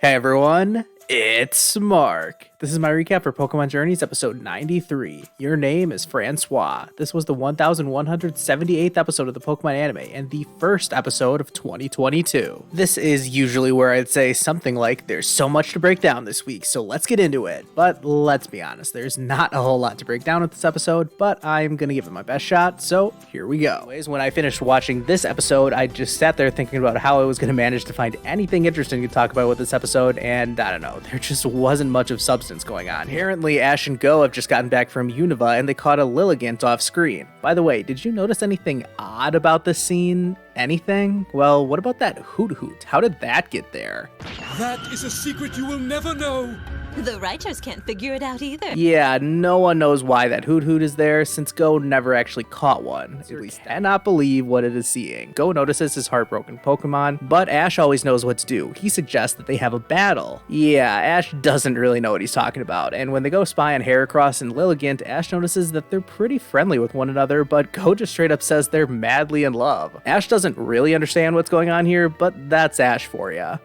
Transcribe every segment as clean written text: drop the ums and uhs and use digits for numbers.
Hey everyone, it's Mark. This is my recap for Pokémon Journeys episode 93. Your name is Francois. This was the 1178th episode of the Pokemon anime and the first episode of 2022. This is usually where I'd say something like, there's so much to break down this week, so let's get into it. But let's be honest, there's not a whole lot to break down with this episode, but I'm gonna give it my best shot, so here we go. Anyways, when I finished watching this episode, I just sat there thinking about how I was gonna manage to find anything interesting to talk about with this episode, and I don't know, there just wasn't much of substance going on. Apparently, Ash and Go have just gotten back from Unova and they caught a Lilligant off screen. By the way, did you notice anything odd about this scene? Anything? Well, what about that Hoot Hoot? How did that get there? That is a secret you will never know. The writers can't figure it out either. Yeah, no one knows why that Hoot Hoot is there since Go never actually caught one. At least cannot believe what it is seeing. Go notices his heartbroken Pokemon, but Ash always knows what to do. He suggests that they have a battle. Yeah, Ash doesn't really know what he's talking about, and when they go spy on Heracross and Lilligant, Ash notices that they're pretty friendly with one another, but Go just straight up says they're madly in love. Ash doesn't really understand what's going on here, but that's Ash for ya.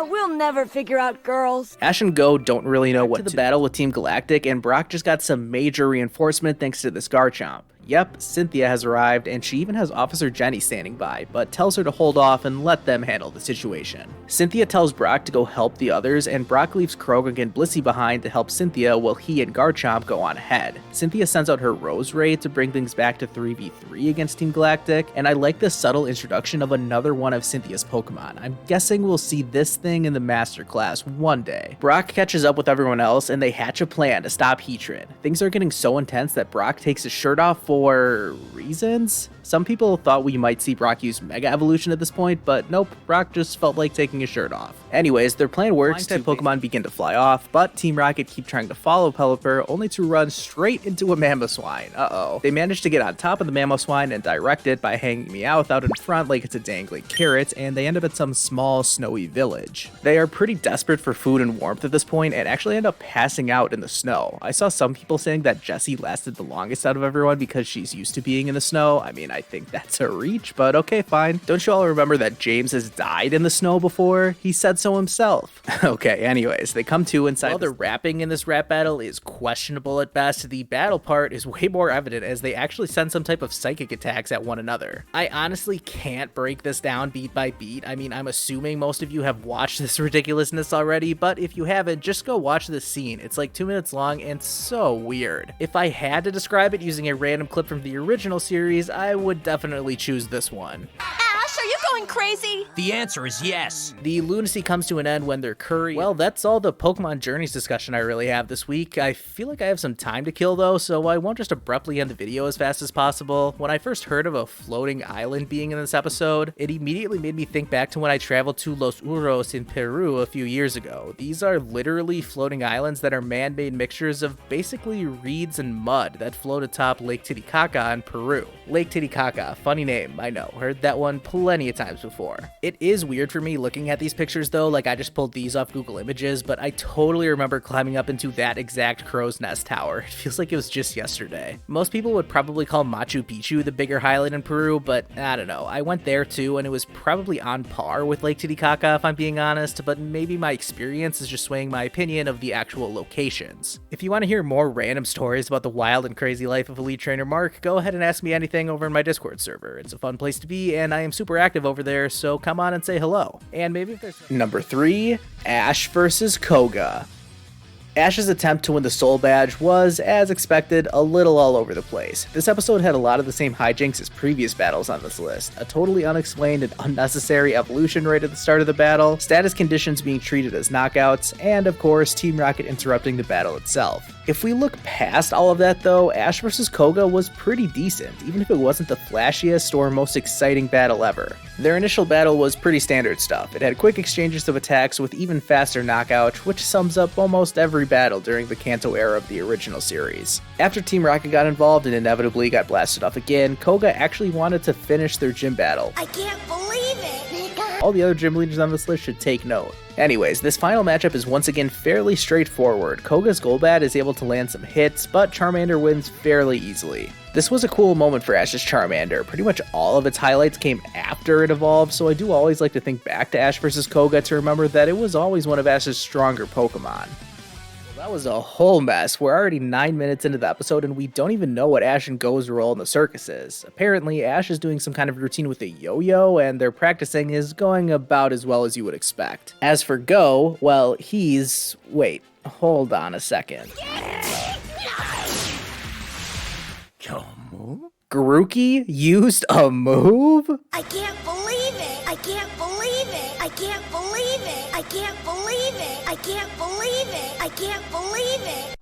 We'll never figure out girls. Ash and Go don't really know what to battle with Team Galactic, and Brock just got some major reinforcement thanks to this Garchomp. Yep, Cynthia has arrived, and she even has Officer Jenny standing by, but tells her to hold off and let them handle the situation. Cynthia tells Brock to go help the others, and Brock leaves Krogan and Blissey behind to help Cynthia while he and Garchomp go on ahead. Cynthia sends out her Rose Ray to bring things back to 3v3 against Team Galactic, and I like the subtle introduction of another one of Cynthia's Pokemon. I'm guessing we'll see this thing in the Master Class one day. Brock catches up with everyone else, and they hatch a plan to stop Heatran. Things are getting so intense that Brock takes his shirt off for reasons? Some people thought we might see Brock use Mega Evolution at this point, but nope, Brock just felt like taking his shirt off. Anyways, their plan works, type Pokemon begin to fly off, but Team Rocket keep trying to follow Pelipper, only to run straight into a Mamoswine. Uh-oh. They manage to get on top of the Mamoswine and direct it by hanging Meowth out in front like it's a dangling carrot, and they end up at some small, snowy village. They are pretty desperate for food and warmth at this point, and actually end up passing out in the snow. I saw some people saying that Jessie lasted the longest out of everyone because she's used to being in the snow. I mean, I think that's a reach, but okay, fine. Don't you all remember that James has died in the snow before? He said so himself. Okay, anyways, they come to inside. While the rapping in this rap battle is questionable at best, the battle part is way more evident as they actually send some type of psychic attacks at one another. I honestly can't break this down beat by beat. I mean, I'm assuming most of you have watched this ridiculousness already, but if you haven't, just go watch this scene. It's like 2 minutes long and so weird. If I had to describe it using a random clip from the original series, I would definitely choose this one. Ash, are you going crazy? The answer is yes. The lunacy comes to an end when they're curry. Well, that's all the Pokemon Journeys discussion I really have this week. I feel like I have some time to kill though, so I won't just abruptly end the video as fast as possible. When I first heard of a floating island being in this episode, it immediately made me think back to when I traveled to Los Uros in Peru a few years ago. These are literally floating islands that are man-made mixtures of basically reeds and mud that float atop Lake Titicaca in Peru. Lake Titicaca, funny name, I know, heard that one plenty of times before. It is weird for me looking at these pictures though, like I just pulled these off Google Images, but I totally remember climbing up into that exact crow's nest tower. It feels like it was just yesterday. Most people would probably call Machu Picchu the bigger highlight in Peru, but I don't know. I went there too, and it was probably on par with Lake Titicaca if I'm being honest, but maybe my experience is just swaying my opinion of the actual locations. If you want to hear more random stories about the wild and crazy life of Elite Trainer Mark, go ahead and ask me anything over in my Discord server. It's a fun place to be, and I am super active over there, so come on and say hello. And maybe if there's... Number 3, Ash versus Koga. Ash's attempt to win the Soul Badge was, as expected, a little all over the place. This episode had a lot of the same hijinks as previous battles on this list. A totally unexplained and unnecessary evolution right at the start of the battle, status conditions being treated as knockouts, and of course, Team Rocket interrupting the battle itself. If we look past all of that though, Ash vs. Koga was pretty decent, even if it wasn't the flashiest or most exciting battle ever. Their initial battle was pretty standard stuff. It had quick exchanges of attacks with even faster knockout, which sums up almost every battle during the Kanto era of the original series. After Team Rocket got involved and inevitably got blasted off again, Koga actually wanted to finish their gym battle. I can't believe it. All the other gym leaders on this list should take note. Anyways, this final matchup is once again fairly straightforward. Koga's Golbat is able to land some hits, but Charmander wins fairly easily. This was a cool moment for Ash's Charmander. Pretty much all of its highlights came after it evolved, so I do always like to think back to Ash vs. Koga to remember that it was always one of Ash's stronger Pokemon. That was a whole mess. We're already 9 minutes into the episode and we don't even know what Ash and Go's role in the circus is. Apparently, Ash is doing some kind of routine with a yo-yo and their practicing is going about as well as you would expect. As for Go, well, he's... wait, hold on a second. Grookey used a move? I can't believe it! I can't believe it! I can't believe it! I can't believe it! I can't believe it! I can't believe it!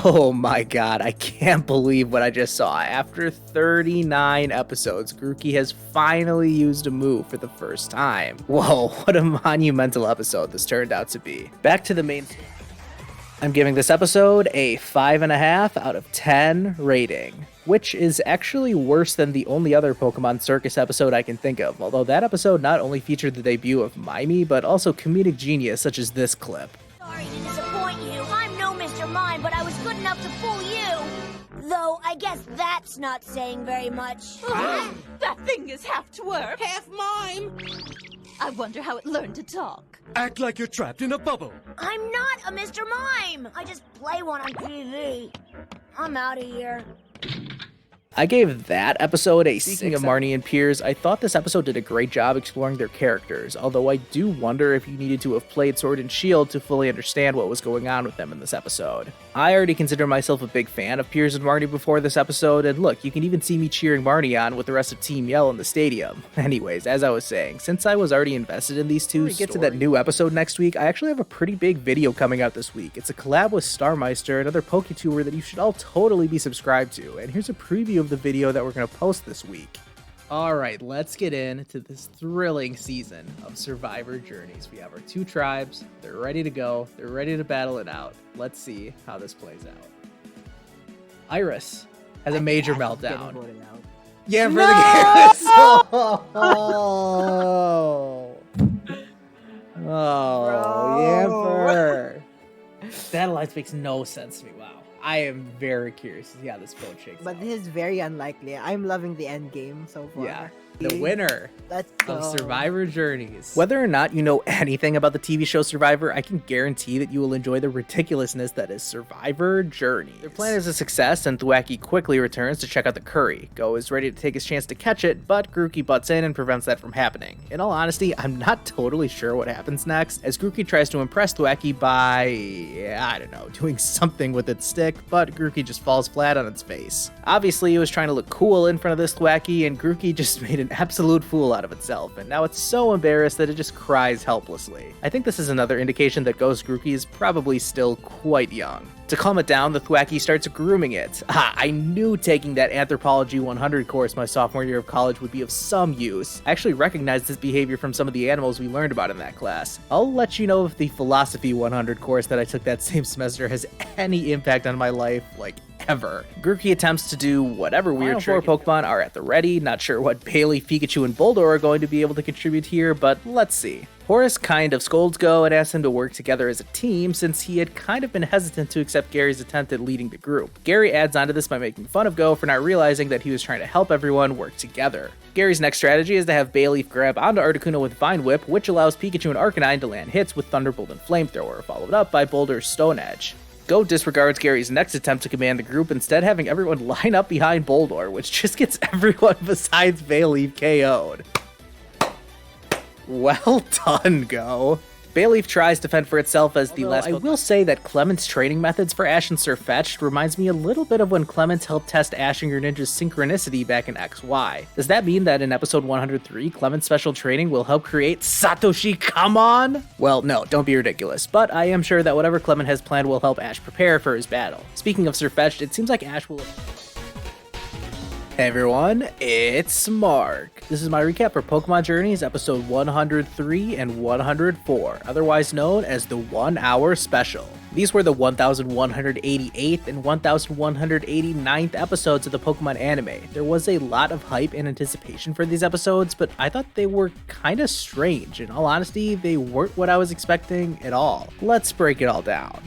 Oh my god, I can't believe what I just saw. After 39 episodes, Grookey has finally used a move for the first time. Whoa, what a monumental episode this turned out to be. Back to the main... I'm giving this episode a 5.5 out of 10 rating, which is actually worse than the only other Pokemon Circus episode I can think of, although that episode not only featured the debut of Mimey, but also comedic genius such as this clip. Sorry to disappoint you. I'm no Mr. Mime, but I was good enough to fool you. Though, I guess that's not saying very much. That thing is half twerp. Half mime! I wonder how it learned to talk. Act like you're trapped in a bubble. I'm not a Mr. Mime. I just play one on TV. I'm out of here. I gave that episode a 6. Speaking of Marnie and Piers, I thought this episode did a great job exploring their characters, although I do wonder if you needed to have played Sword and Shield to fully understand what was going on with them in this episode. I already consider myself a big fan of Piers and Marnie before this episode, and look, you can even see me cheering Marnie on with the rest of Team Yell in the stadium. Anyways, as I was saying, since I was already invested in these two, to get to that new episode next week, I actually have a pretty big video coming out this week. It's a collab with Starmeister, another PokeTuber that you should all totally be subscribed to, and here's a preview of the video that we're going to post this week. Alright, let's get into this thrilling season of Survivor Journeys. We have our two tribes, they're ready to go, they're ready to battle it out. Let's see how this plays out. Iris has a major meltdown. Yeah, for the yeah, for her. That alliance makes no sense to me. Wow. I am very curious to see how this vote shakes out. But this is very unlikely. I'm loving the end game so far. Yeah. The winner of Survivor Journeys. Whether Whether or not you know anything about the TV show Survivor, I can guarantee that you will enjoy the ridiculousness that is Survivor Journeys. Their plan is a success, and Thwacky quickly returns to check out the curry. Go is ready to take his chance to catch it, but Grookey butts in and prevents that from happening. In all honesty, I'm not totally sure what happens next, as Grookey tries to impress Thwacky by, I don't know, doing something with its stick, but Grookey just falls flat on its face. Obviously, he was trying to look cool in front of this Thwacky, and Grookey just made an absolute fool out of itself, and now it's so embarrassed that it just cries helplessly. I think this is another indication that Ghost Grookey is probably still quite young. To calm it down, the Thwacky starts grooming it. I knew taking that Anthropology 100 course my sophomore year of college would be of some use. I actually recognized this behavior from some of the animals we learned about in that class. I'll let you know if the Philosophy 100 course that I took that same semester has any impact on my life, like, ever. Grookey attempts to do whatever weird trick. 4 Pokemon are at the ready. Not sure what Bailey, Pikachu, and Boldore are going to be able to contribute here, but let's see. Horace kind of scolds Go and asks him to work together as a team since he had kind of been hesitant to accept Gary's attempt at leading the group. Gary adds onto this by making fun of Go for not realizing that he was trying to help everyone work together. Gary's next strategy is to have Bayleaf grab onto Articuno with Vine Whip, which allows Pikachu and Arcanine to land hits with Thunderbolt and Flamethrower, followed up by Boulder's Stone Edge. Go disregards Gary's next attempt to command the group, instead having everyone line up behind Boldore, which just gets everyone besides Bayleaf KO'd. Well done, Go. Bayleaf tries to fend for itself as the last. I will say that Clement's training methods for Ash and Sirfetch'd reminds me a little bit of when Clement helped test Ash and Greninja's synchronicity back in XY. Does that mean that in episode 103, Clement's special training will help create Satoshi Kamon? Well, no, don't be ridiculous, but I am sure that whatever Clement has planned will help Ash prepare for his battle. Speaking of Sirfetch'd, it seems like Ash will... Hey everyone, it's Mark. This is my recap for Pokemon Journeys episode 103 and 104, otherwise known as the 1 hour special. These were the 1188th and 1189th episodes of the Pokemon anime. There was a lot of hype and anticipation for these episodes, but I thought they were kinda strange. In all honesty, they weren't what I was expecting at all. Let's break it all down.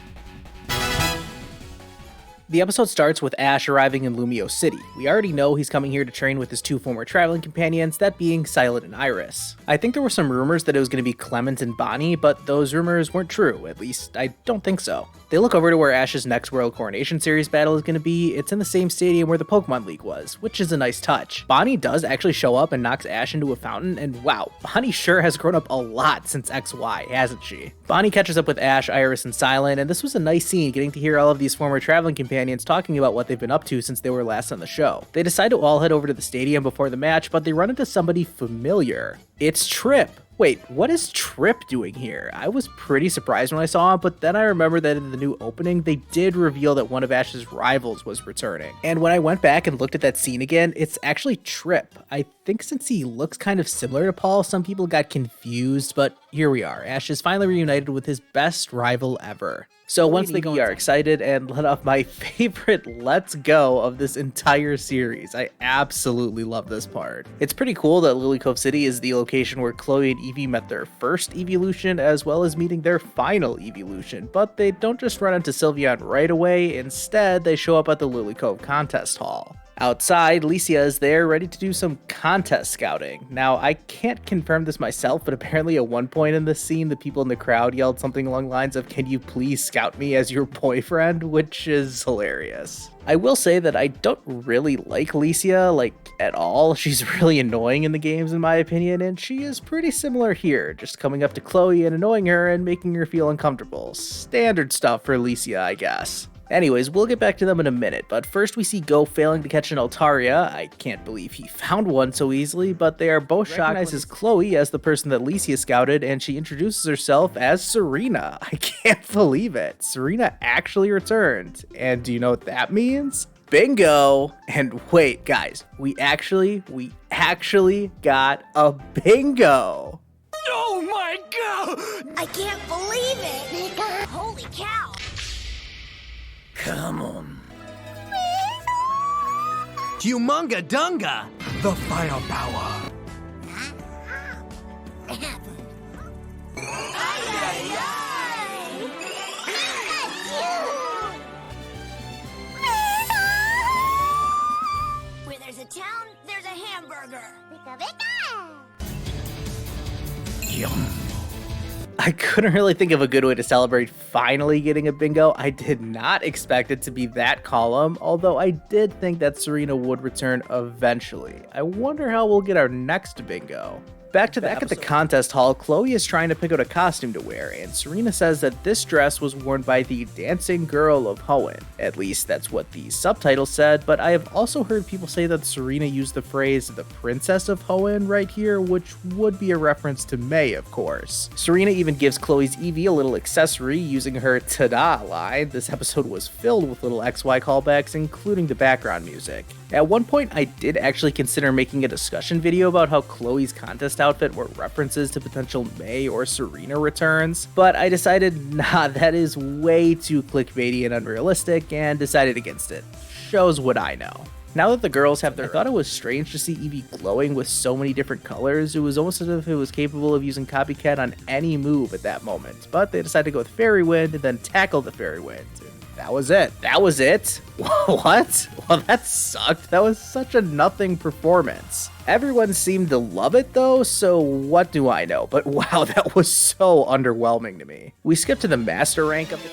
The episode starts with Ash arriving in Lumio City. We already know he's coming here to train with his two former traveling companions, that being Silent and Iris. I think there were some rumors that it was going to be Clement and Bonnie, but those rumors weren't true, at least I don't think so. They look over to where Ash's next World Coronation Series battle is going to be. It's in the same stadium where the Pokemon League was, which is a nice touch. Bonnie does actually show up and knocks Ash into a fountain, and wow, Bonnie sure has grown up a lot since XY, hasn't she? Bonnie catches up with Ash, Iris, and Silent, and this was a nice scene getting to hear all of these former traveling companions talking about what they've been up to since they were last on the show. They decide to all head over to the stadium before the match, but they run into somebody familiar. It's Trip. Wait, what is Trip doing here? I was pretty surprised when I saw him, but then I remembered that in the new opening, they did reveal that one of Ash's rivals was returning. And when I went back and looked at that scene again, it's actually Trip. I think since he looks kind of similar to Paul, some people got confused, but here we are. Ash is finally reunited with his best rival ever. So once they are excited and let off my favorite let's go of this entire series. I absolutely love this part. It's pretty cool that Lily Cove City is the location where Chloe and Eevee met their first evolution as well as meeting their final evolution, but they don't just run into Sylveon right away. Instead, they show up at the Lily Cove Contest Hall. Outside, Licia is there ready to do some contest scouting. Now, I can't confirm this myself, but apparently at one point in this scene, the people in the crowd yelled something along the lines of, "Can you please scout me as your boyfriend?" which is hilarious. I will say that I don't really like Licia, like, at all. She's really annoying in the games in my opinion, and she is pretty similar here, just coming up to Chloe and annoying her and making her feel uncomfortable. Standard stuff for Licia, I guess. Anyways, we'll get back to them in a minute, but first we see Go failing to catch an Altaria. I can't believe he found one so easily, but they are both shocked. Recognizes Chloe as the person that Licia scouted, and she introduces herself as Serena. I can't believe it. Serena actually returned. And do you know what that means? Bingo! And wait, guys, we actually got a bingo! Oh my god! I can't believe it! Holy cow! Come on. Humunga Dunga! The firepower! Where there's a town, there's a hamburger. Yum. I couldn't really think of a good way to celebrate finally getting a bingo. I did not expect it to be that column, although I did think that Serena would return eventually. I wonder how we'll get our next bingo. Back at the contest hall, Chloe is trying to pick out a costume to wear, and Serena says that this dress was worn by the dancing girl of Hoenn. At least that's what the subtitle said, but I have also heard people say that Serena used the phrase the princess of Hoenn right here, which would be a reference to May, of course. Serena even gives Chloe's Eevee a little accessory using her "ta-da" line. This episode was filled with little XY callbacks, including the background music. At one point, I did actually consider making a discussion video about how Chloe's contest outfit were references to potential May or Serena returns, but I decided, nah, that is way too clickbaity and unrealistic, and decided against it. Shows what I know. Now that the girls have their, I thought it was strange to see Eevee glowing with so many different colors. It was almost as if it was capable of using Copycat on any move at that moment, but they decided to go with Fairy Wind and then tackle the Fairy Wind. That was it. That was it? What? Well, that sucked. That was such a nothing performance. Everyone seemed to love it though, so what do I know? But wow, that was so underwhelming to me. We skip to the master rank of the...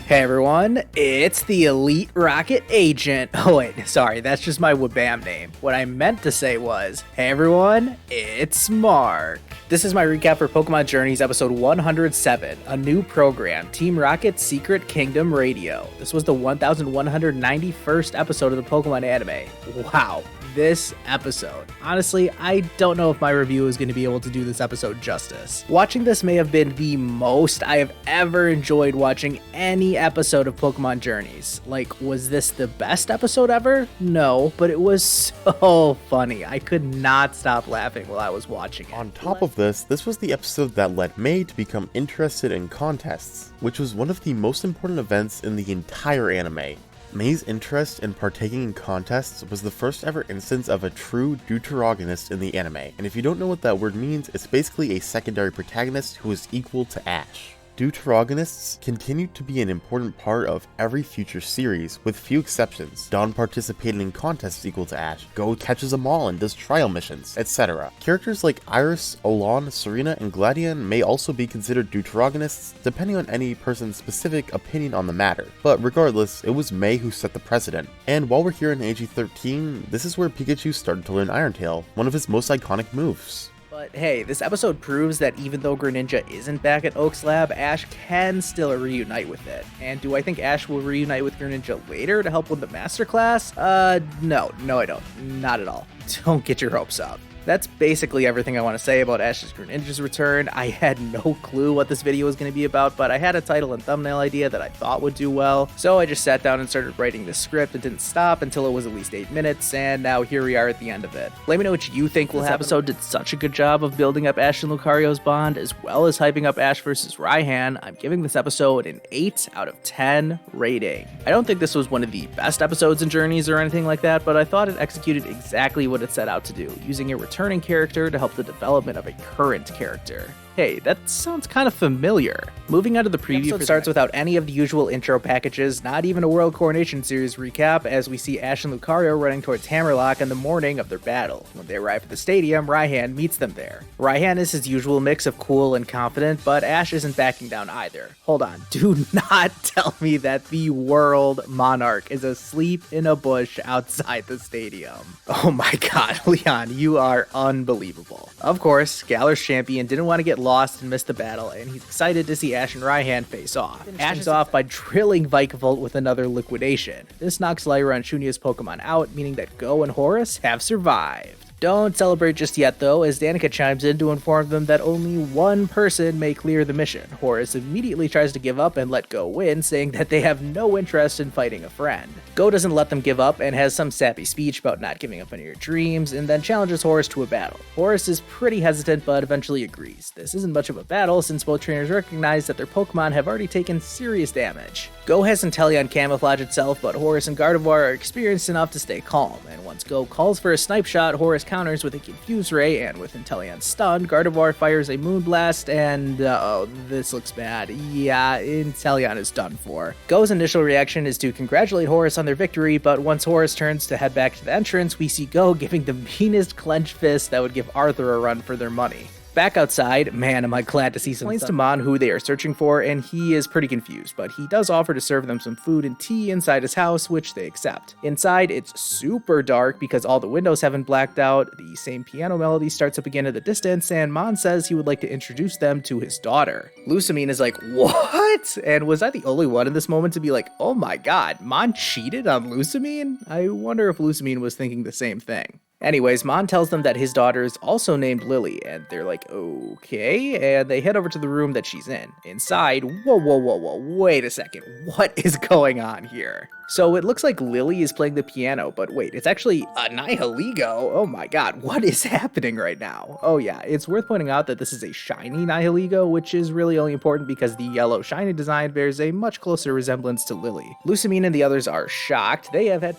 Hey everyone, it's the Elite Rocket Agent. Oh wait, sorry, that's just my Wabam name. What I meant to say was, hey everyone, it's Mark. This is my recap for Pokemon Journeys episode 107, a new program, Team Rocket's Secret Kingdom Radio. This was the 1191st episode of the Pokemon anime. Wow. this episode. Honestly, I don't know if my review is going to be able to do this episode justice. Watching this may have been the most I have ever enjoyed watching any episode of Pokemon Journeys. Like, was this the best episode ever? No, but it was so funny. I could not stop laughing while I was watching it. On top of this was the episode that led May to become interested in contests, which was one of the most important events in the entire anime. May's interest in partaking in contests was the first ever instance of a true deuteragonist in the anime, and if you don't know what that word means, it's basically a secondary protagonist who is equal to Ash. Deuteragonists continue to be an important part of every future series, with few exceptions. Dawn participated in contests equal to Ash, Go catches them all and does trial missions, etc. Characters like Iris, Olan, Serena, and Gladion may also be considered deuteragonists, depending on any person's specific opinion on the matter. But regardless, it was May who set the precedent. And while we're here in AG13, this is where Pikachu started to learn Iron Tail, one of his most iconic moves. But hey, this episode proves that even though Greninja isn't back at Oak's lab, Ash can still reunite with it. And do I think Ash will reunite with Greninja later to help win the Master Class? No, I don't. Not at all. Don't get your hopes up. That's basically everything I want to say about Ash's Greninja's return. I had no clue what this video was going to be about, but I had a title and thumbnail idea that I thought would do well, so I just sat down and started writing this script and didn't stop until it was at least 8 minutes, and now here we are at the end of it. Let me know what you think will happen. This episode did such a good job of building up Ash and Lucario's bond, as well as hyping up Ash versus Raihan. I'm giving this episode an 8 out of 10 rating. I don't think this was one of the best episodes in Journeys or anything like that, but I thought it executed exactly what it set out to do, using a returning character to help the development of a current character. Hey, that sounds kind of familiar. Moving on to the preview, the episode starts without any of the usual intro packages, not even a World Coronation Series recap, as we see Ash and Lucario running towards Hammerlock on the morning of their battle. When they arrive at the stadium, Raihan meets them there. Raihan is his usual mix of cool and confident, but Ash isn't backing down either. Hold on, do not tell me that the world monarch is asleep in a bush outside the stadium. Oh my god, Leon, you are unbelievable. Of course, Galar's champion didn't want to get lost and missed the battle, and he's excited to see Ash and Raihan face off. Ash is off by drilling Vikavolt with another liquidation. This knocks Lyra and Shunya's Pokemon out, meaning that Go and Horus have survived. Don't celebrate just yet though, as Danica chimes in to inform them that only one person may clear the mission. Horus immediately tries to give up and let Go win, saying that they have no interest in fighting a friend. Go doesn't let them give up and has some sappy speech about not giving up on your dreams, and then challenges Horus to a battle. Horus is pretty hesitant but eventually agrees. This isn't much of a battle since both trainers recognize that their Pokemon have already taken serious damage. Go has Inteleon camouflage itself, but Horus and Gardevoir are experienced enough to stay calm, and once Go calls for a snipe shot, Horus counters with a Confuse Ray, and with Inteleon stunned, Gardevoir fires a Moonblast, and uh-oh, this looks bad. Yeah, Inteleon is done for. Go's initial reaction is to congratulate Horus on their victory, but once Horus turns to head back to the entrance, we see Go giving the meanest clenched fist that would give Arthur a run for their money. Back outside, man, am I glad to see some explains to Mon who they are searching for, and he is pretty confused, but he does offer to serve them some food and tea inside his house, which they accept. Inside, it's super dark because all the windows haven't blacked out, the same piano melody starts up again in the distance, and Mon says he would like to introduce them to his daughter. Lusamine is like, what? And was I the only one in this moment to be like, oh my god, Mon cheated on Lusamine? I wonder if Lusamine was thinking the same thing. Anyways, Mon tells them that his daughter is also named Lily, and they're like, okay, and they head over to the room that she's in. Inside, whoa, wait a second, what is going on here? So it looks like Lily is playing the piano, but wait, it's actually a Nihilego. Oh my god, what is happening right now? Oh yeah, it's worth pointing out that this is a shiny Nihilego, which is really only important because the yellow shiny design bears a much closer resemblance to Lily. Lusamine and the others are shocked. They have had...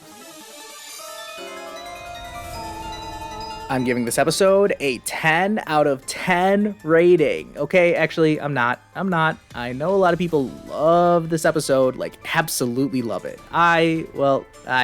I'm giving this episode a 10 out of 10 rating. Okay, actually, I'm not. I know a lot of people love this episode, like absolutely love it. I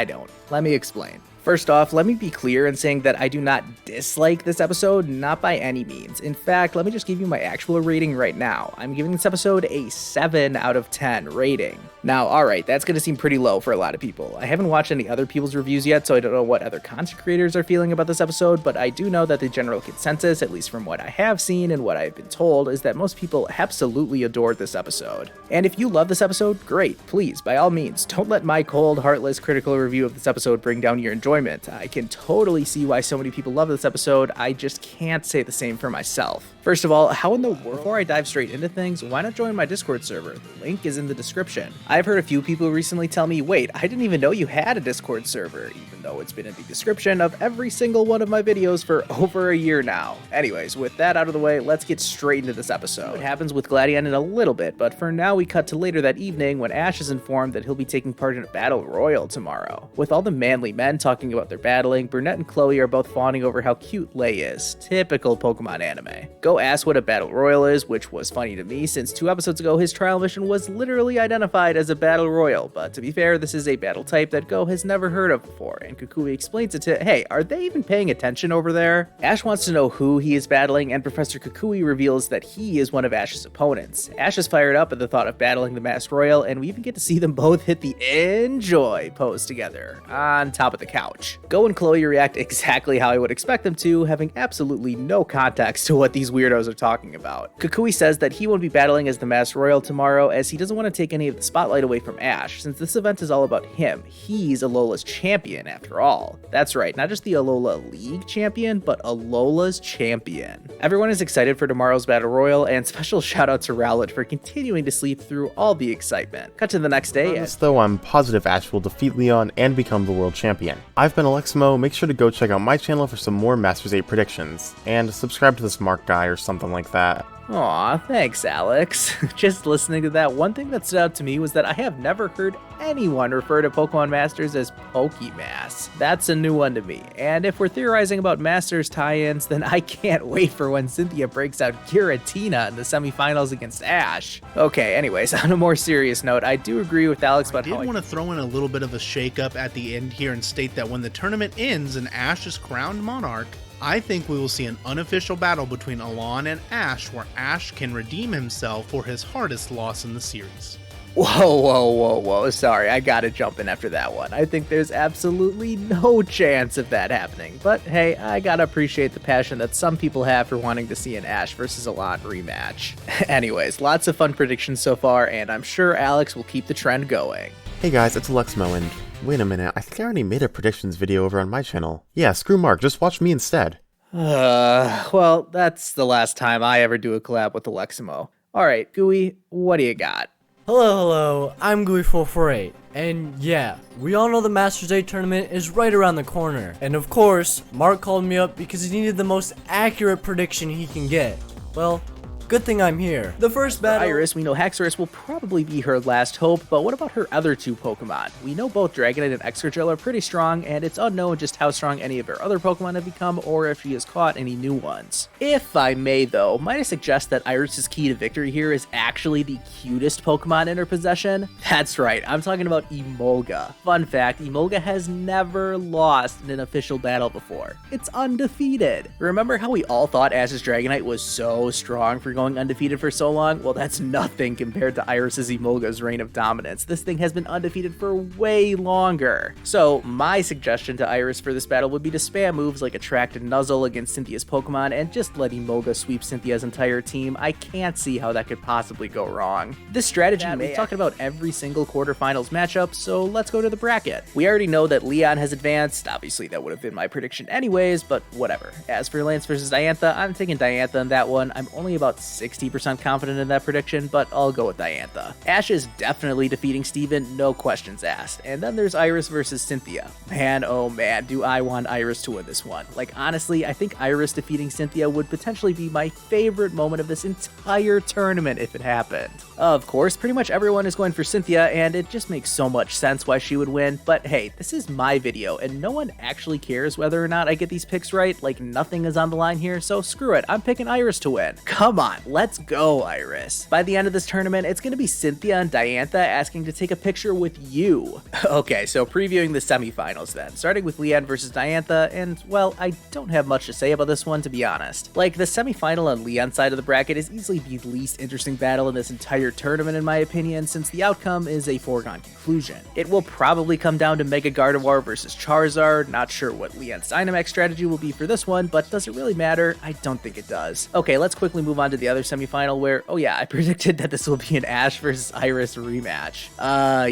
don't. Let me explain. First off, let me be clear in saying that I do not dislike this episode, not by any means. In fact, let me just give you my actual rating right now. I'm giving this episode a 7 out of 10 rating. Now, alright, that's gonna seem pretty low for a lot of people. I haven't watched any other people's reviews yet, so I don't know what other content creators are feeling about this episode, but I do know that the general consensus, at least from what I have seen and what I've been told, is that most people absolutely adored this episode. And if you love this episode, great, please, by all means, don't let my cold, heartless, critical review of this episode bring down your enjoyment enjoyment. I can totally see why so many people love this episode, I just can't say the same for myself. First of all, how in the world? Before I dive straight into things, why not join my Discord server? The link is in the description. I've heard a few people recently tell me, wait, I didn't even know you had a Discord server, even though it's been in the description of every single one of my videos for over a year now. Anyways, with that out of the way, let's get straight into this episode. It happens with Gladion in a little bit, but for now we cut to later that evening when Ash is informed that he'll be taking part in a battle royal tomorrow. With all the manly men talking about their battling, Brunette and Chloe are both fawning over how cute Lei is. Typical Pokemon anime. Go ask what a battle royal is, which was funny to me since 2 episodes ago his trial mission was literally identified as a battle royal, but to be fair, this is a battle type that Go has never heard of before, and Kukui explains it to, hey, are they even paying attention over there? Ash wants to know who he is battling, and Professor Kukui reveals that he is one of Ash's opponents. Ash is fired up at the thought of battling the Masked Royal, and we even get to see them both hit the enjoy pose together on top of the couch. Go and Chloe react exactly how I would expect them to, having absolutely no context to what these weirdos are talking about. Kukui says that he won't be battling as the Masked Royal tomorrow as he doesn't want to take any of the spotlight away from Ash, since this event is all about him. He's Alola's champion after all. That's right, not just the Alola League champion, but Alola's champion. Everyone is excited for tomorrow's battle royal, and special shout out to Rowlet for continuing to sleep through all the excitement. Cut to the next day. As though I'm positive Ash will defeat Leon and become the world champion. I've been Alexmo, make sure to go check out my channel for some more Masters 8 predictions, and subscribe to the smart guy or something like that. Aw, thanks, Alex. Just listening to that, one thing that stood out to me was that I have never heard anyone refer to Pokemon Masters as Pokémas. That's a new one to me. And if we're theorizing about Masters tie-ins, then I can't wait for when Cynthia breaks out Giratina in the semifinals against Ash. Okay, anyways, on a more serious note, I do agree with Alex about how I did want to throw in a little bit of a shake-up at the end here and state that when the tournament ends and Ash is crowned Monarch, I think we will see an unofficial battle between Alon and Ash where Ash can redeem himself for his hardest loss in the series. Whoa. Sorry, I gotta jump in after that one. I think there's absolutely no chance of that happening. But hey, I gotta appreciate the passion that some people have for wanting to see an Ash versus Alon rematch. Anyways, lots of fun predictions so far, and I'm sure Alex will keep the trend going. Hey guys, it's Alexmo, and wait a minute, I think I already made a predictions video over on my channel. Yeah, screw Mark, just watch me instead. Well, that's the last time I ever do a collab with Aleximo. Alright, Gooey, what do you got? Hello, I'm Gooey448, and yeah, we all know the Masters 8 tournament is right around the corner. And of course, Mark called me up because he needed the most accurate prediction he can get. Well, good thing I'm here. The first battle... For Iris, we know Haxorus will probably be her last hope, but what about her other 2 Pokemon? We know both Dragonite and Excadrill are pretty strong, and it's unknown just how strong any of her other Pokemon have become or if she has caught any new ones. If I may though, might I suggest that Iris' key to victory here is actually the cutest Pokemon in her possession? That's right, I'm talking about Emolga. Fun fact, Emolga has never lost in an official battle before. It's undefeated. Remember how we all thought Ash's Dragonite was so strong for going undefeated for so long? Well, that's nothing compared to Iris' Emolga's reign of dominance. This thing has been undefeated for way longer. So my suggestion to Iris for this battle would be to spam moves like Attract and Nuzzle against Cynthia's Pokemon and just let Emolga sweep Cynthia's entire team. I can't see how that could possibly go wrong. This strategy, we're talking about every single quarterfinals matchup, so let's go to the bracket. We already know that Leon has advanced. Obviously that would have been my prediction anyways, but whatever. As for Lance versus Diantha, I'm taking Diantha in that one. I'm only about 60% confident in that prediction, but I'll go with Diantha. Ash is definitely defeating Steven, no questions asked. And then there's Iris versus Cynthia. Man, oh man, do I want Iris to win this one. Like honestly, I think Iris defeating Cynthia would potentially be my favorite moment of this entire tournament if it happened. Of course, pretty much everyone is going for Cynthia, and it just makes so much sense why she would win, but hey, this is my video, and no one actually cares whether or not I get these picks right. Like nothing is on the line here, so screw it, I'm picking Iris to win. Come on, let's go, Iris. By the end of this tournament, it's gonna be Cynthia and Diantha asking to take a picture with you. Okay, so previewing the semifinals then, starting with Leon versus Diantha, and well, I don't have much to say about this one, to be honest. Like, the semifinal on Leon's side of the bracket is easily the least interesting battle in this entire tournament in my opinion, since the outcome is a foregone conclusion. It will probably come down to Mega Gardevoir versus Charizard. Not sure what Leon's Dynamax strategy will be for this one, but does it really matter? I don't think it does. Okay, let's quickly move on to the the other semifinal where, oh yeah, I predicted that this will be an Ash versus Iris rematch.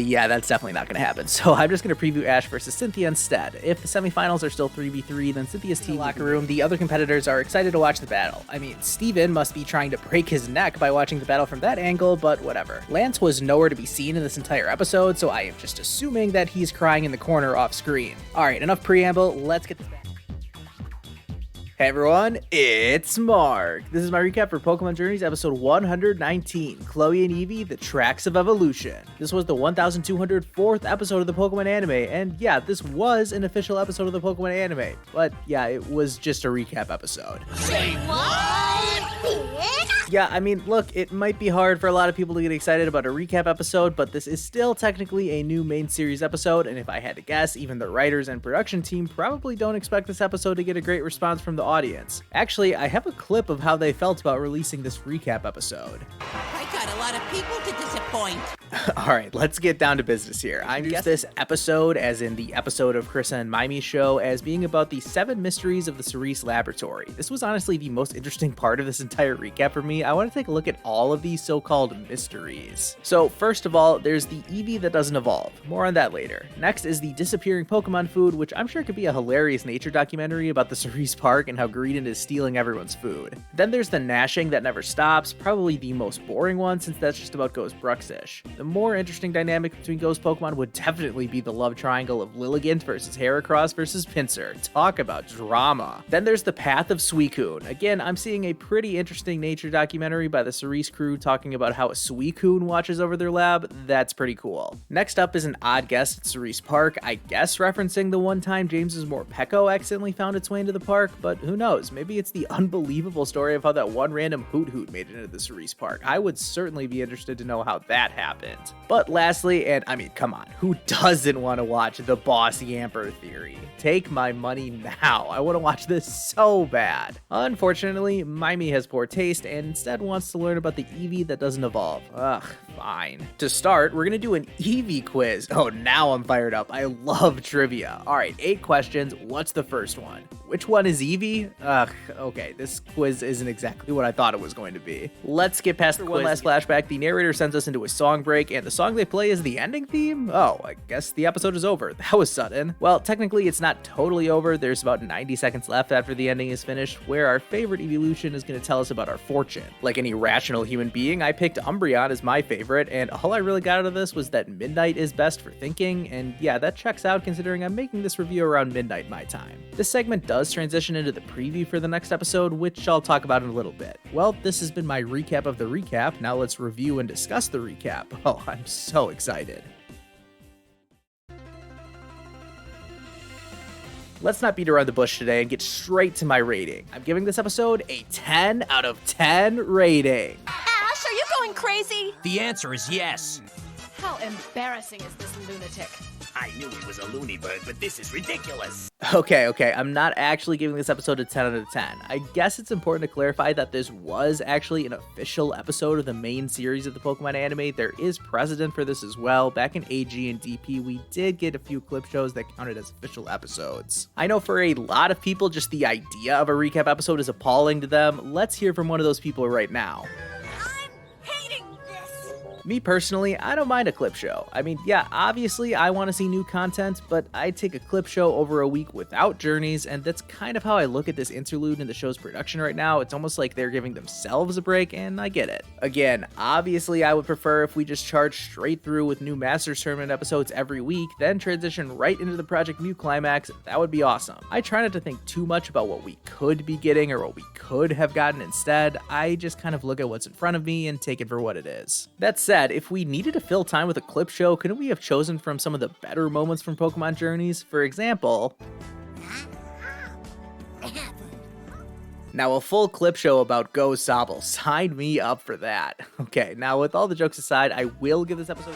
Yeah, that's definitely not going to happen. So I'm just going to preview Ash versus Cynthia instead. If the semifinals are still 3v3, then Cynthia's team locker room, the other competitors are excited to watch the battle. I mean, Steven must be trying to break his neck by watching the battle from that angle, but whatever. Lance was nowhere to be seen in this entire episode, so I am just assuming that he's crying in the corner off screen. Alright, enough preamble, let's get this back. Hey everyone, it's Mark. This is my recap for Pokemon Journeys episode 119, Chloe and Eevee, The Tracks of Evolution. This was the 1204th episode of the Pokemon anime, and yeah, this was an official episode of the Pokemon anime, but yeah, it was just a recap episode. Say what? Yeah, I mean, look, it might be hard for a lot of people to get excited about a recap episode, but this is still technically a new main series episode, and if I had to guess, even the writers and production team probably don't expect this episode to get a great response from the audience. Actually, I have a clip of how they felt about releasing this recap episode. I got a lot of people to disappoint. Alright, let's get down to business here. I guess this episode, as in the episode of Krissa and Mimi's show, as being about the 7 mysteries of the Cerise Laboratory. This was honestly the most interesting part of this entire recap for me. I want to take a look at all of these so-called mysteries. So first of all, there's the Eevee that doesn't evolve. More on that later. Next is the disappearing Pokemon food, which I'm sure could be a hilarious nature documentary about the Cerise Park and how Greedent is stealing everyone's food. Then there's the gnashing that never stops, probably the most boring one since that's just about Ghost Bruxish. The more interesting dynamic between Ghost Pokemon would definitely be the love triangle of Lilligant versus Heracross versus Pinsir. Talk about drama. Then there's the Path of Suicune. Again, I'm seeing a pretty interesting nature documentary by the Cerise crew talking about how a Suicune watches over their lab. That's pretty cool. Next up is an odd guess at Cerise Park, I guess referencing the one time James's Morpeko accidentally found its way into the park, but who knows, maybe it's the unbelievable story of how that one random Hoot Hoot made it into the Cerise Park. I would certainly be interested to know how that happened. But lastly, and I mean, come on, who doesn't want to watch the Boss Yamper theory? Take my money now. I want to watch this so bad. Unfortunately, Mimi has poor taste and instead wants to learn about the Eevee that doesn't evolve. Ugh, fine. To start, we're gonna do an Eevee quiz. Oh, now I'm fired up. I love trivia. All right, 8 questions. What's the first one? Which one is Eevee? Ugh, okay, this quiz isn't exactly what I thought it was going to be. Let's get past the one last flashback. The narrator sends us into a song break, and the song they play is the ending theme? Oh, I guess the episode is over. That was sudden. Well, technically, it's not totally over. There's about 90 seconds left after the ending is finished, where our favorite evolution is going to tell us about our fortune. Like any rational human being, I picked Umbreon as my favorite, and all I really got out of this was that midnight is best for thinking, and yeah, that checks out considering I'm making this review around midnight my time. This segment does transition into the preview for the next episode, which I'll talk about in a little bit. Well, this has been my recap of the recap. Now let's review and discuss the recap. Oh, I'm so excited. Let's not beat around the bush today and get straight to my rating. I'm giving this episode a 10 out of 10 rating. Ash, are you going crazy? The answer is yes. How embarrassing is this lunatic? I knew he was a loony bird, but this is ridiculous. Okay, I'm not actually giving this episode a 10 out of 10. I guess it's important to clarify that this was actually an official episode of the main series of the Pokemon anime. There is precedent for this as well. Back in AG and DP, we did get a few clip shows that counted as official episodes. I know for a lot of people, just the idea of a recap episode is appalling to them. Let's hear from one of those people right now. Me personally, I don't mind a clip show. I mean, yeah, obviously I want to see new content, but I'd take a clip show over a week without Journeys, and that's kind of how I look at this interlude in the show's production right now. It's almost like they're giving themselves a break, and I get it. Again, obviously I would prefer if we just charge straight through with new Masters Tournament episodes every week, then transition right into the Project Mew climax. That would be awesome. I try not to think too much about what we could be getting or what we could have gotten instead. I just kind of look at what's in front of me and take it for what it is. That said, if we needed to fill time with a clip show, couldn't we have chosen from some of the better moments from Pokemon Journeys? For example, now a full clip show about Go Sobble. Sign me up for that. Okay, now with all the jokes aside, I will give this episode...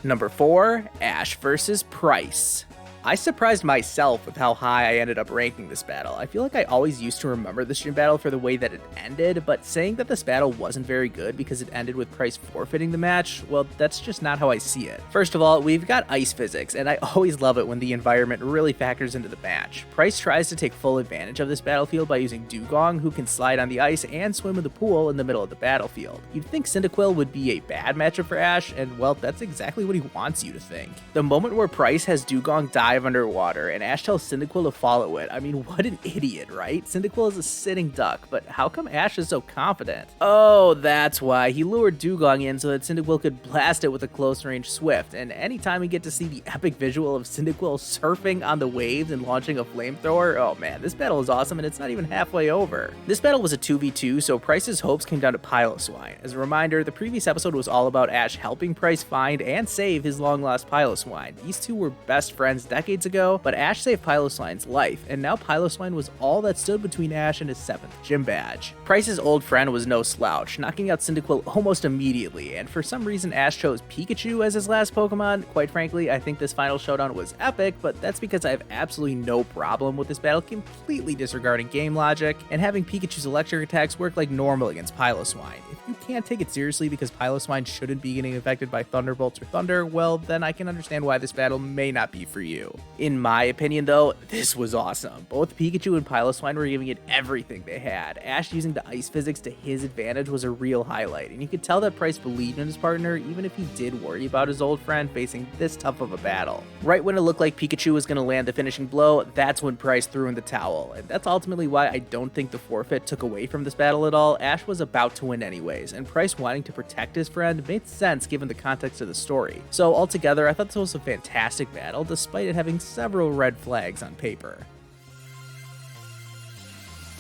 Number 4, Ash versus Price. I surprised myself with how high I ended up ranking this battle. I feel like I always used to remember this gym battle for the way that it ended, but saying that this battle wasn't very good because it ended with Price forfeiting the match, well, that's just not how I see it. First of all, we've got ice physics, and I always love it when the environment really factors into the match. Price tries to take full advantage of this battlefield by using Dugong, who can slide on the ice and swim in the pool in the middle of the battlefield. You'd think Cyndaquil would be a bad matchup for Ash, and well, that's exactly what he wants you to think. The moment where Price has Dugong dive underwater and Ash tells Cyndaquil to follow it, I mean, what an idiot, right? Cyndaquil is a sitting duck, but how come Ash is so confident? Oh, that's why. He lured Dugong in so that Cyndaquil could blast it with a close-range Swift, and anytime we get to see the epic visual of Cyndaquil surfing on the waves and launching a flamethrower, oh man, this battle is awesome and it's not even halfway over. This battle was a 2v2, so Price's hopes came down to Piloswine. As a reminder, the previous episode was all about Ash helping Price find and save his long-lost Piloswine. These two were best friends decades ago, but Ash saved Piloswine's life, and now Piloswine was all that stood between Ash and his 7th gym badge. Price's old friend was no slouch, knocking out Cyndaquil almost immediately, and for some reason Ash chose Pikachu as his last Pokemon. Quite frankly, I think this final showdown was epic, but that's because I have absolutely no problem with this battle completely disregarding game logic, and having Pikachu's electric attacks work like normal against Piloswine. If you can't take it seriously because Piloswine shouldn't be getting affected by Thunderbolts or Thunder, well, then I can understand why this battle may not be for you. In my opinion though, this was awesome. Both Pikachu and Piloswine were giving it everything they had. Ash using the ice physics to his advantage was a real highlight, and you could tell that Price believed in his partner even if he did worry about his old friend facing this tough of a battle. Right when it looked like Pikachu was going to land the finishing blow, that's when Price threw in the towel, and that's ultimately why I don't think the forfeit took away from this battle at all. Ash was about to win anyways, and Price wanting to protect his friend made sense given the context of the story. So altogether, I thought this was a fantastic battle despite it having several red flags on paper.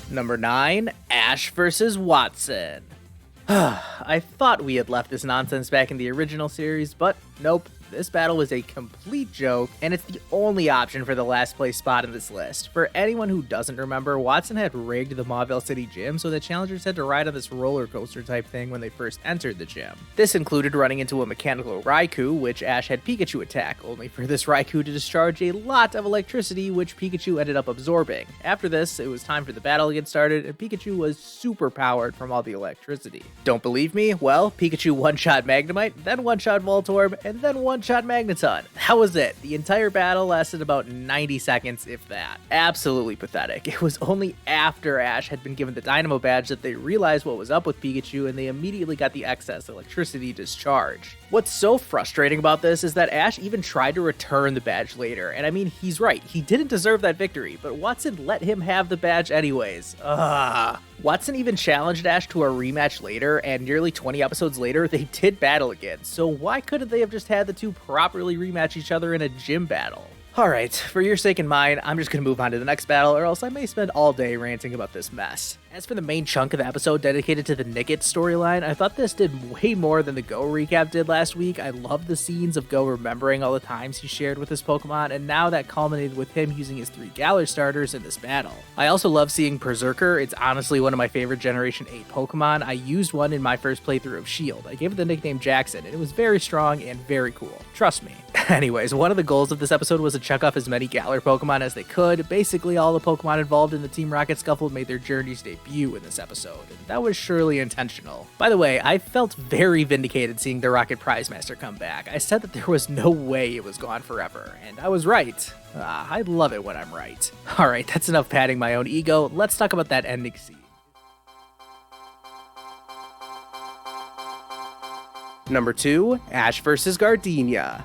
Number 9, Ash vs. Watson. I thought we had left this nonsense back in the original series, but nope. This battle was a complete joke, and it's the only option for the last place spot in this list. For anyone who doesn't remember, Watson had rigged the Mauville City gym so that challengers had to ride on this roller coaster type thing when they first entered the gym. This included running into a mechanical Raikou, which Ash had Pikachu attack, only for this Raikou to discharge a lot of electricity, which Pikachu ended up absorbing. After this, it was time for the battle to get started, and Pikachu was super powered from all the electricity. Don't believe me? Well, Pikachu one-shot Magnemite, then one-shot Voltorb, and then one-shot Magneton. That was it. The entire battle lasted about 90 seconds, if that. Absolutely pathetic. It was only after Ash had been given the Dynamo badge that they realized what was up with Pikachu, and they immediately got the excess electricity discharge. What's so frustrating about this is that Ash even tried to return the badge later, and I mean, he's right, he didn't deserve that victory, but Watson let him have the badge anyways. Watson even challenged Ash to a rematch later, and nearly 20 episodes later, they did battle again, so why couldn't they have just had the two properly rematch each other in a gym battle? Alright, for your sake and mine, I'm just gonna move on to the next battle, or else I may spend all day ranting about this mess. As for the main chunk of the episode dedicated to the Nickit storyline, I thought this did way more than the Go recap did last week. I loved the scenes of Go remembering all the times he shared with his Pokemon, and now that culminated with him using his 3 Galar starters in this battle. I also love seeing Berserker. It's honestly one of my favorite Generation 8 Pokemon. I used one in my first playthrough of Shield. I gave it the nickname Jackson, and it was very strong and very cool. Trust me. Anyways, one of the goals of this episode was to check off as many Galar Pokemon as they could. Basically, all the Pokemon involved in the Team Rocket scuffle made their journeys debut in this episode, and that was surely intentional. By the way, I felt very vindicated seeing the Rocket Prize Master come back. I said that there was no way it was gone forever, and I was right. I love it when I'm right. Alright, that's enough patting my own ego. Let's talk about that ending scene. Number 2, Ash vs. Gardenia.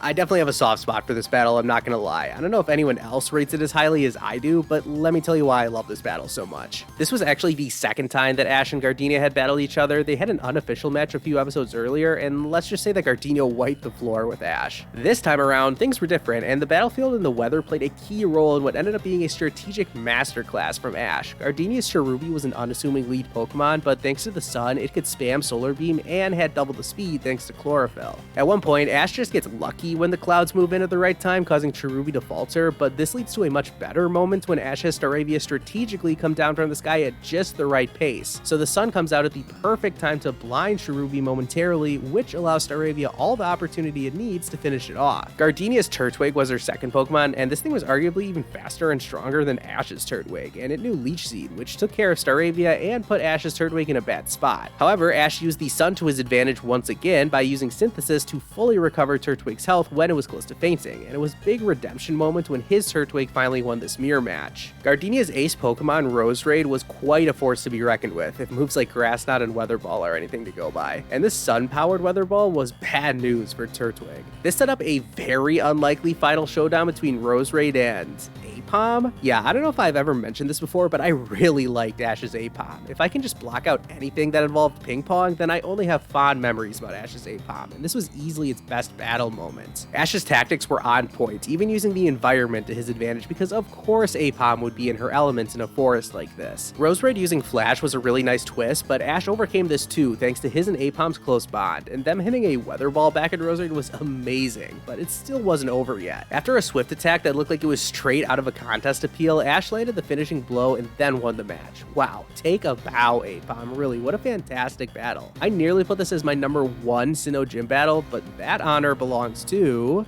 I definitely have a soft spot for this battle, I'm not gonna lie. I don't know if anyone else rates it as highly as I do, but let me tell you why I love this battle so much. This was actually the second time that Ash and Gardenia had battled each other. They had an unofficial match a few episodes earlier, and let's just say that Gardenia wiped the floor with Ash. This time around, things were different, and the battlefield and the weather played a key role in what ended up being a strategic masterclass from Ash. Gardenia's Cherubi was an unassuming lead Pokemon, but thanks to the sun, it could spam Solar Beam and had double the speed thanks to Chlorophyll. At one point, Ash just gets lucky tricky when the clouds move in at the right time, causing Cherubi to falter, but this leads to a much better moment when Ash has Staravia strategically come down from the sky at just the right pace. So the sun comes out at the perfect time to blind Cherubi momentarily, which allows Staravia all the opportunity it needs to finish it off. Gardenia's Turtwig was her second Pokemon, and this thing was arguably even faster and stronger than Ash's Turtwig, and it knew Leech Seed, which took care of Staravia and put Ash's Turtwig in a bad spot. However, Ash used the sun to his advantage once again by using Synthesis to fully recover Turtwig's health when it was close to fainting, and it was a big redemption moment when his Turtwig finally won this mirror match. Gardenia's ace Pokemon, Roserade, was quite a force to be reckoned with, if moves like Grass Knot and Weather Ball are anything to go by, and this sun-powered Weather Ball was bad news for Turtwig. This set up a very unlikely final showdown between Roserade and Apom? Yeah, I don't know if I've ever mentioned this before, but I really liked Ash's Apom. If I can just block out anything that involved ping pong, then I only have fond memories about Ash's Apom, and this was easily its best battle moment. Ash's tactics were on point, even using the environment to his advantage, because of course Apom would be in her elements in a forest like this. Roserade using Flash was a really nice twist, but Ash overcame this too thanks to his and Apom's close bond, and them hitting a Weather Ball back at Roserade was amazing, but it still wasn't over yet. After a swift attack that looked like it was straight out of a contest appeal, Ash landed the finishing blow and then won the match. Wow, take a bow, Apom. Really, what a fantastic battle. I nearly put this as my #1 Sinnoh Gym battle, but that honor belongs to...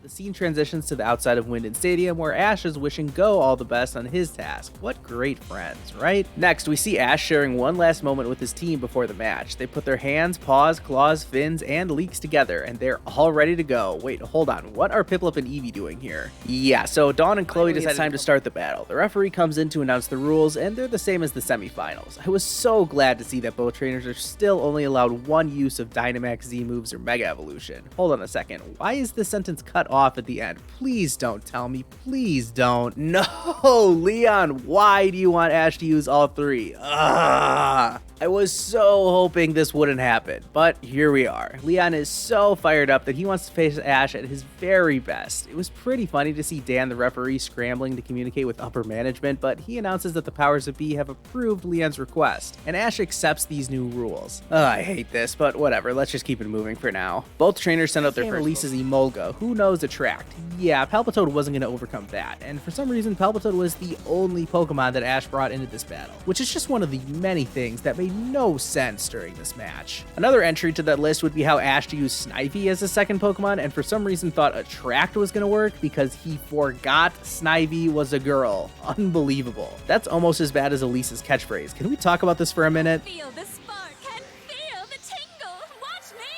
The scene transitions to the outside of Winden Stadium, where Ash is wishing Go all the best on his task. What great friends, right? Next, we see Ash sharing one last moment with his team before the match. They put their hands, paws, claws, fins, and leeks together, and they're all ready to go. Wait, hold on, what are Piplup and Eevee doing here? Yeah, so Dawn and Chloe decide it's time to start the battle. The referee comes in to announce the rules, and they're the same as the semifinals. I was so glad to see that both trainers are still only allowed one use of Dynamax Z moves or Mega Evolution. Hold on a second, why is this sentence cut off at the end? Please don't tell me, please don't. No, Leon, why do you want Ash to use all three? Ugh. I was so hoping this wouldn't happen, but here we are. Leon is so fired up that he wants to face Ash at his very best. It was pretty funny to see Dan, the referee, scrambling to communicate with upper management, but he announces that the powers that be have approved Leon's request, and Ash accepts these new rules. I hate this, but whatever, let's just keep it moving for now. Both trainers sent out their releases Emolga. Who knows Attract? Yeah, Palpitoad wasn't going to overcome that, and for some reason Palpitoad was the only Pokemon that Ash brought into this battle, which is just one of the many things that made no sense during this match. Another entry to that list would be how Ash to use Snivy as a second Pokemon, and for some reason thought Attract was going to work because he forgot Snivy was a girl. Unbelievable. That's almost as bad as Elise's catchphrase. Can we talk about this for a minute? Feel the spark and feel the tingle. Watch me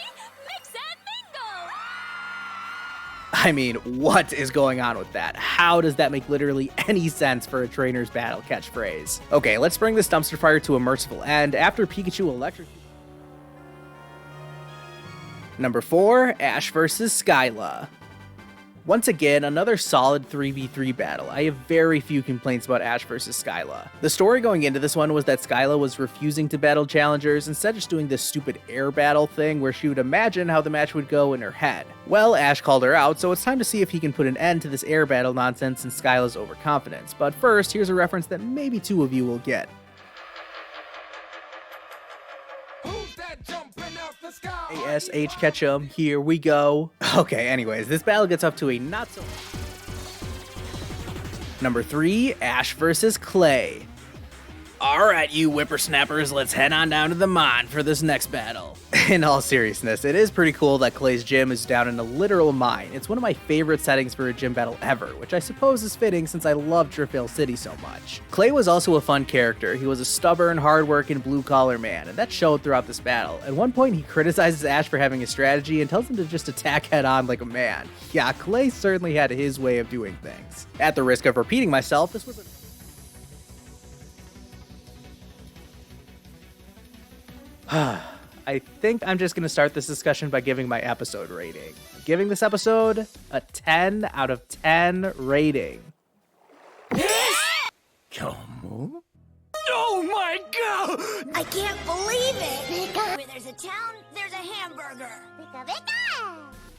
mix and mingle. I mean, what is going on with that? How does that make literally any sense for a trainer's battle catchphrase? Okay, let's bring this dumpster fire to a merciful end after Pikachu electrocutes. Number 4, Ash vs. Skyla. Once again, another solid 3v3 battle. I have very few complaints about Ash vs. Skyla. The story going into this one was that Skyla was refusing to battle challengers, instead just doing this stupid air battle thing where she would imagine how the match would go in her head. Well, Ash called her out, so it's time to see if he can put an end to this air battle nonsense and Skyla's overconfidence. But first, here's a reference that maybe 2 of you will get. ASH Ketchum, here we go. Okay, anyways, this battle gets up to a not so... Number 3, Ash vs. Clay. Alright, you whippersnappers, let's head on down to the mine for this next battle. In all seriousness, it is pretty cool that Clay's gym is down in a literal mine. It's one of my favorite settings for a gym battle ever, which I suppose is fitting since I love Driftvale City so much. Clay was also a fun character. He was a stubborn, hard-working, blue-collar man, and that showed throughout this battle. At one point, he criticizes Ash for having a strategy and tells him to just attack head-on like a man. Yeah, Clay certainly had his way of doing things. At the risk of repeating myself, this was a... I think I'm just going to start this discussion by giving my episode rating. I'm giving this episode a 10 out of 10 rating. Oh my god! I can't believe it. Where there's a town, there's a hamburger.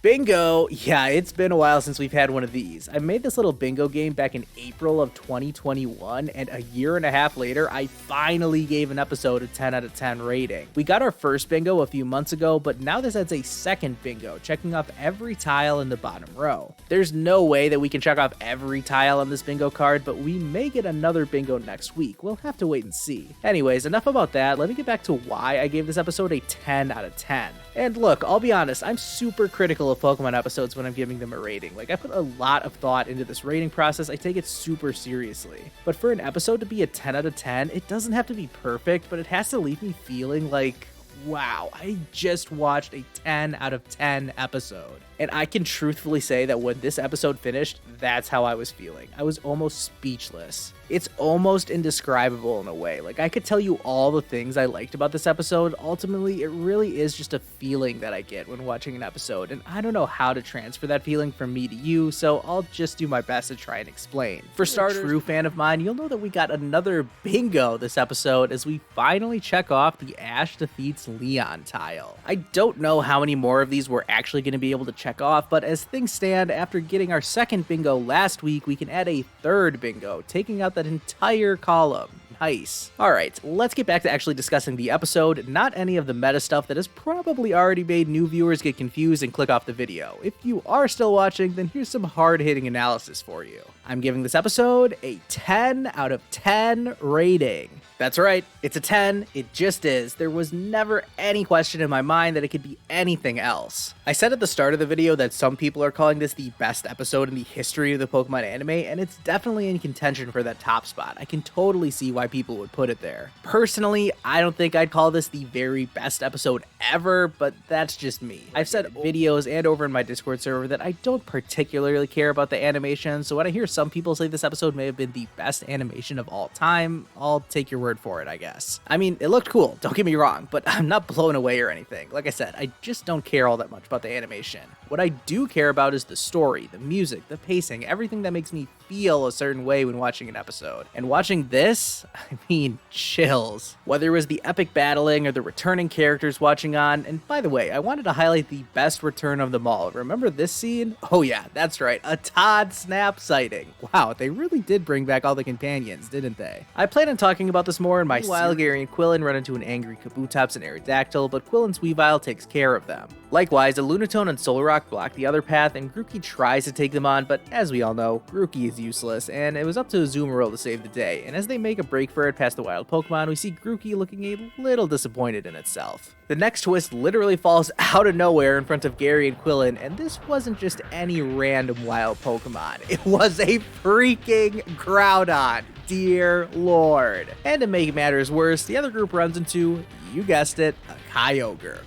Bingo! Yeah, it's been a while since we've had one of these. I made this little bingo game back in April of 2021, and a year and a half later, I finally gave an episode a 10 out of 10 rating. We got our first bingo a few months ago, but now this adds a second bingo, checking off every tile in the bottom row. There's no way that we can check off every tile on this bingo card, but we may get another bingo next week. We'll have to wait and see. Anyways, enough about that. Let me get back to why I gave this episode a 10 out of 10. And look, I'll be honest, I'm super critical of Pokemon episodes when I'm giving them a rating. Like, I put a lot of thought into this rating process. I take it super seriously. But for an episode to be a 10 out of 10, it doesn't have to be perfect, but it has to leave me feeling like, wow, I just watched a 10 out of 10 episode. And I can truthfully say that when this episode finished, that's how I was feeling. I was almost speechless. It's almost indescribable in a way. Like, I could tell you all the things I liked about this episode. Ultimately, it really is just a feeling that I get when watching an episode, and I don't know how to transfer that feeling from me to you, so I'll just do my best to try and explain. For starters, a true fan of mine, you'll know that we got another bingo this episode as we finally check off the Ash defeats Leon tile. I don't know how many more of these we're actually going to be able to check off, but as things stand, after getting our second bingo last week, we can add a third bingo, taking out that entire column. Nice. Alright, let's get back to actually discussing the episode, not any of the meta stuff that has probably already made new viewers get confused and click off the video. If you are still watching, then here's some hard-hitting analysis for you. I'm giving this episode a 10 out of 10 rating. That's right, it's a 10, it just is. There was never any question in my mind that it could be anything else. I said at the start of the video that some people are calling this the best episode in the history of the Pokemon anime, and it's definitely in contention for that top spot. I can totally see why people would put it there. Personally, I don't think I'd call this the very best episode ever, but that's just me. I've said videos and over in my Discord server that I don't particularly care about the animation, so when I hear some people say this episode may have been the best animation of all time, I'll take your word for it, I guess. I mean, it looked cool, don't get me wrong, but I'm not blown away or anything. Like I said, I just don't care all that much about the animation. What I do care about is the story, the music, the pacing, everything that makes me feel a certain way when watching an episode. And watching this, I mean, chills. Whether it was the epic battling or the returning characters watching on, and by the way, I wanted to highlight the best return of them all. Remember this scene? Oh yeah, that's right, a Todd Snap sighting. Wow, they really did bring back all the companions, didn't they? I plan on talking about this more in my While Gary and Quillin run into an angry Kabutops and Aerodactyl, but Quillin's Weavile takes care of them. Likewise, a Lunatone and Solrock block the other path, and Grookey tries to take them on, but as we all know, Grookey is useless, and it was up to Azumarill to save the day, and as they make a break for it past the wild Pokemon, we see Grookey looking a little disappointed in itself. The next twist literally falls out of nowhere in front of Gary and Quillin, and this wasn't just any random wild Pokemon, it was a freaking Groudon. Dear Lord. And to make matters worse, the other group runs into, you guessed it, a Kyogre.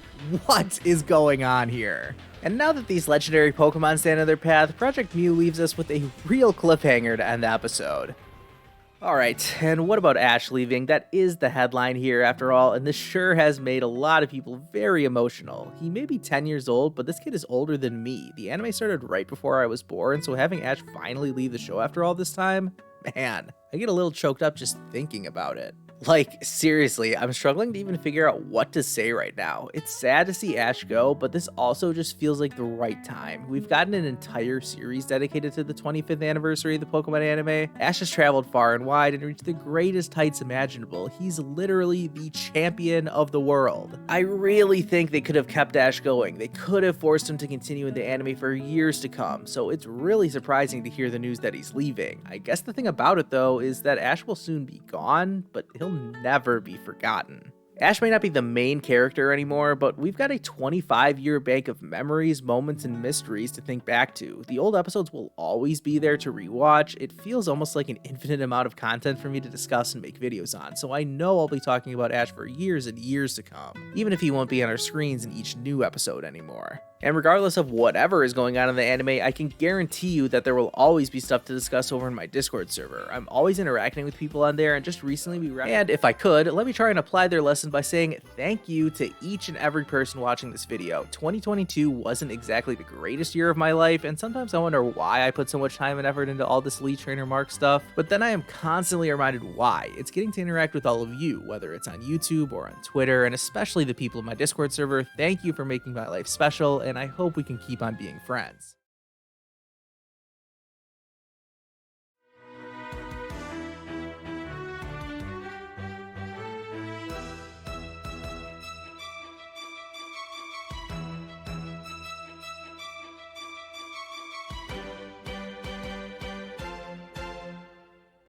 What is going on here? And now that these legendary Pokemon stand in their path, Project Mew leaves us with a real cliffhanger to end the episode. Alright, and what about Ash leaving? That is the headline here after all, and this sure has made a lot of people very emotional. He may be 10 years old, but this kid is older than me. The anime started right before I was born, so having Ash finally leave the show after all this time, man, I get a little choked up just thinking about it. Like, seriously, I'm struggling to even figure out what to say right now. It's sad to see Ash go, but this also just feels like the right time. We've gotten an entire series dedicated to the 25th anniversary of the Pokemon anime. Ash has traveled far and wide and reached the greatest heights imaginable. He's literally the champion of the world. I really think they could have kept Ash going. They could have forced him to continue in the anime for years to come, so it's really surprising to hear the news that he's leaving. I guess the thing about it though is that Ash will soon be gone, but he'll never be forgotten. Ash may not be the main character anymore, but we've got a 25-year bank of memories, moments, and mysteries to think back to. The old episodes will always be there to rewatch. It feels almost like an infinite amount of content for me to discuss and make videos on, so I know I'll be talking about Ash for years and years to come, even if he won't be on our screens in each new episode anymore. And regardless of whatever is going on in the anime, I can guarantee you that there will always be stuff to discuss over in my Discord server. I'm always interacting with people on there, and just recently and if I could, let me try and apply their lesson by saying thank you to each and every person watching this video. 2022 wasn't exactly the greatest year of my life, and sometimes I wonder why I put so much time and effort into all this Elite Trainer Mark stuff, but then I am constantly reminded why. It's getting to interact with all of you, whether it's on YouTube or on Twitter, and especially the people in my Discord server. Thank you for making my life special, and I hope we can keep on being friends.